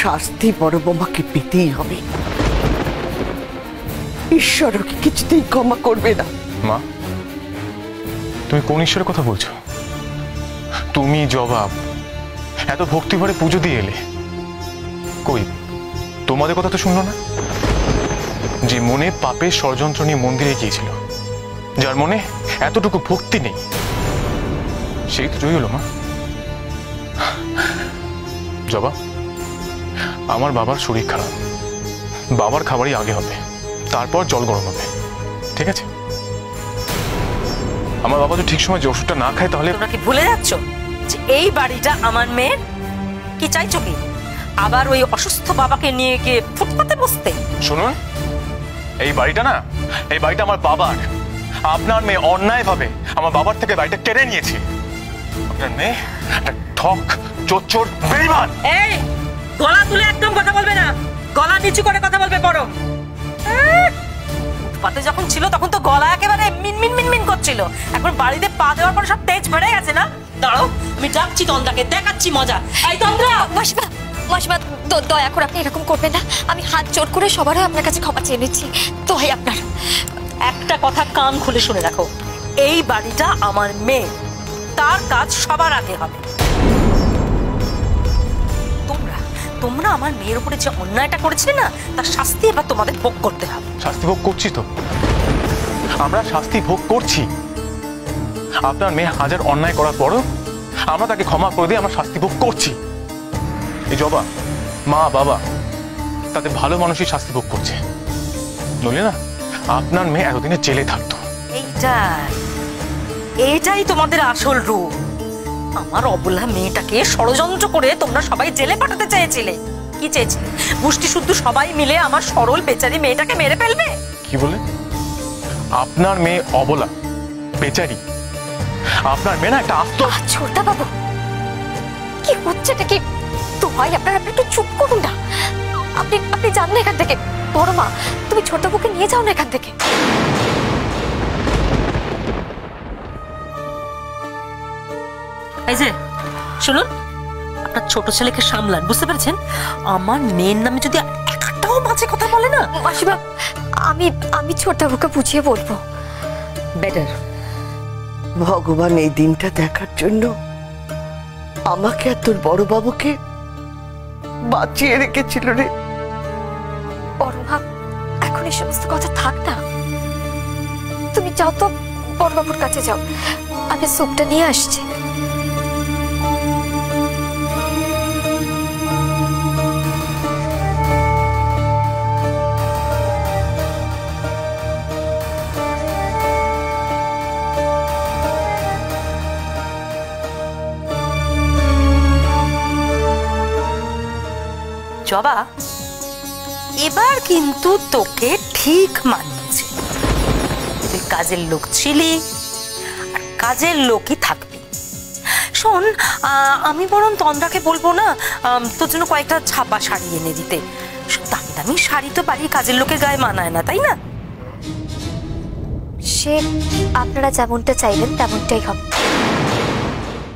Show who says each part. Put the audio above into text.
Speaker 1: শাস্তি বড় বৌমাকে পেতেই হবে। ঈশ্বর ওকে কিছুতেই ক্ষমা করবে না।
Speaker 2: মা, তুমি কোন ঈশ্বরের কথা বলছো? তুমি জবাব এত ভক্তি ভরে পুজো দিয়ে এলে, কই তোমাদের কথা তো শুনলো না? যে মনে পাপের ষড়যন্ত্র নিয়ে মন্দিরে গিয়েছিল, যার মনে এতটুকু ভক্তি নেই, সেই তো জয়ী হলো। মা জবাব, আমার বাবার শরীর খারাপ, বাবার খাবারই আগে হবে, তারপর জল গরম হবে, ঠিক আছে? আমার বাবা যদি ঠিক সময় যে ওষুধটা না খায় তাহলে।
Speaker 3: তোমরা কি ভুলে যাচ্ছ যে এই বাড়িটা আমার মেয়ের? কি চাইছো কি? আবার ওই অসুস্থ বাবাকে নিয়ে গিয়ে ফুটপাতে বসতে?
Speaker 2: শুনুন, এই বাড়িটা না, এই বাড়িটা আমার বাবার। আপনার মেয়ে অন্যায় ভাবে আমার বাবার থেকে বাড়িটা কেড়ে নিয়েছে। আপনার মেয়ে একটা ঠক, চোর, বেঈমান।
Speaker 3: এই গলা তুলে একদম কথা বলবে না, গলা নিচু করে কথা বলবে বরং। ফুটপাতে যখন ছিল তখন তো গলা একেবারে মিনমিন মিনমিন করছিল, এখন বাড়িতে পা দেওয়ার পর সব তেজ বেড়ে গেছে না? দাঁড়াও, আমি ডাকছি তন্দ্রাকে, দেখাচ্ছি মজা। এই তন্দ্রা!
Speaker 4: মাসিমা, মাসিমা দয়া করে আপনি এরকম করবেন না। আমি হাত জোর করে সবার হয়ে আপনার কাছে ক্ষমা চেয়ে নিচ্ছি। তো ভাই আপনার
Speaker 3: একটা কথা কান খুলে শুনে রাখো, এই বাড়িটা আমার মেয়ে, তার কাজ সবার আগে হবে। তোমরা আমার মেয়ের উপরে যে অন্যায়টা করেছিলে না, তার শাস্তি এবার তোমাদের ভোগ করতে হবে।
Speaker 2: শাস্তি ভোগ করছি তো, আমরা শাস্তি ভোগ করছি। আপনার মেয়ে হাজার অন্যায় করার পরও আমরা তাকে ক্ষমা করে দিয়ে আমরা শাস্তি ভোগ করছি। এই জবা, মা বাবা তাদের ভালো মানুষই শাস্তি ভোগ করছে, নইলে না আপনার মেয়ে এতদিনে জেলে থাকতো।
Speaker 3: এইটাই তোমাদের আসল রূপ। আমার অবলা মেয়েটাকে ষড়যন্ত্র করে তোমরা সবাই জেলে পাঠাতে চেয়েছিলে। কি চেয়েছিলে? মুষ্টি শুদ্ধ সবাই মিলে আমার সরল বেচারি মেয়েটাকে মেরে ফেলবে।
Speaker 2: কি বলে? আপনার মেয়ে অবলা, বেচারি? আপনার মেয়ে না একটা আস্ত।
Speaker 4: ছোটদা বাবু, কি হচ্ছেটা কি? তো ভাই আপনারা একটু চুপ করুন না। আপনি যান না এখান থেকে। বড় মা, তুমি ছোটবাবুকে নিয়ে যাও না এখান থেকে।
Speaker 3: এই যে শুনুন, আপনার ছোট ছেলেকে সামলান, বুঝতে পেরেছেন? আমার মেয়ের নামে যদি একটাও বাজে কথা বলে না।
Speaker 4: মাসিমা, আমি ছোটবাবুকে বুঝিয়ে বলবো।
Speaker 3: বেটার।
Speaker 1: ভগবান এই দিনটা দেখার জন্য আমাকে আর তোর বড় বাবুকে বাঁচিয়ে রেখেছিল রে।
Speaker 4: বড় মা, এখন এই সমস্ত কথা থাক না। তুমি যাও তো, বড়বাবুর কাছে যাও, আমি স্যুপটা নিয়ে আসছি।
Speaker 3: জবা, এবার কিন্তু তোকে ঠিক মানছে। তুই কাজের লোক ছিলি আর কাজের লোকই থাকবি। শোন, আমি বরং তন্দ্রাকে বলবো না তোর জন্য কয়েকটা ছাপা শাড়ি এনে দিতে। দামি দামি শাড়ি তো বাড়ির কাজের লোকের গায়ে মানায় না, তাই না?
Speaker 4: সে আপনারা যেমনটা চাইবেন তেমনটাই হবে।